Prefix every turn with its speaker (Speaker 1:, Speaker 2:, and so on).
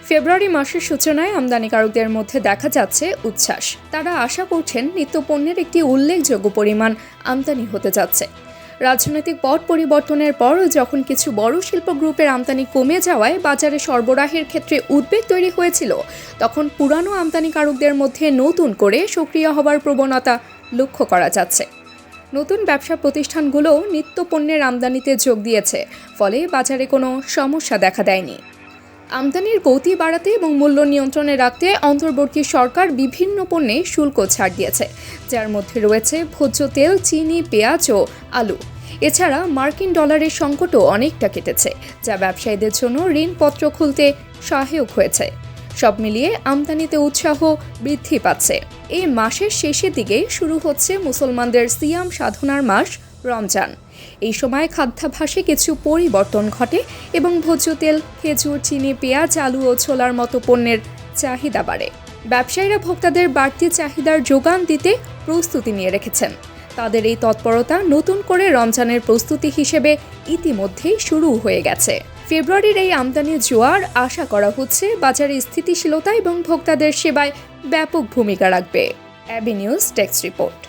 Speaker 1: ফেব্রুয়ারি মাসের সূচনায় আমদানিকারকদের মধ্যে দেখা যাচ্ছে উচ্ছ্বাস। তারা আশা করছেন নিত্যপণ্যের একটি উল্লেখযোগ্য পরিমাণ আমদানি হতে যাচ্ছে। রাজনৈতিক পট পরিবর্তনের পর যখন কিছু বড় শিল্প গ্রুপের আমদানি কমে যাওয়ায় বাজারে সরবরাহের ক্ষেত্রে উদ্বেগ তৈরি হয়েছিল, তখন পুরানো আমদানিকারকদের মধ্যে নতুন করে সক্রিয় হবার প্রবণতা লক্ষ্য করা যাচ্ছে। নতুন ব্যবসা প্রতিষ্ঠানগুলোও নিত্যপণ্যের আমদানিতে যোগ দিয়েছে, ফলে বাজারে কোনো সমস্যা দেখা দেয়নি। আমদানির গতি বাড়াতে এবং মূল্য নিয়ন্ত্রণে রাখতে অন্তর্বর্তী সরকার বিভিন্ন পণ্যে শুল্ক ছাড় দিয়েছে, যার মধ্যে রয়েছে ভোজ্য তেল, চিনি, পেঁয়াজ ও আলু। এছাড়া মার্কিন ডলারের সংকটও অনেকটা কেটেছে, যা ব্যবসায়ীদের জন্য ঋণপত্র খুলতে সহায়ক হয়েছে। সব মিলিয়ে আমদানিতে উৎসাহ বৃদ্ধি পাচ্ছে। এই মাসের শেষের দিকে শুরু হচ্ছে মুসলমানদের সিয়াম সাধনার মাস রমজান। এই সময় খাদ্যাভ্যাসে কিছু পরিবর্তন ঘটে এবং ভোজ্য তেল, খেজুর, চিনি, পেঁয়াজ, আলু ও ছোলার মতো পণ্যের চাহিদা বাড়ে। ব্যবসায়ীরা ভোক্তাদের বাড়তি চাহিদার যোগান দিতে প্রস্তুতি নিয়ে রেখেছেন। তাদের এই তৎপরতা নতুন করে রমজানের প্রস্তুতি হিসেবে ইতিমধ্যেই শুরু হয়ে গেছে। ফেব্রুয়ারির এই আমদানির জোয়ার আশা করা হচ্ছে বাজারে স্থিতিশীলতা এবং ভোক্তাদের সেবায় ব্যাপক ভূমিকা রাখবে। অ্যাবি নিউজ ডেস্ক রিপোর্ট।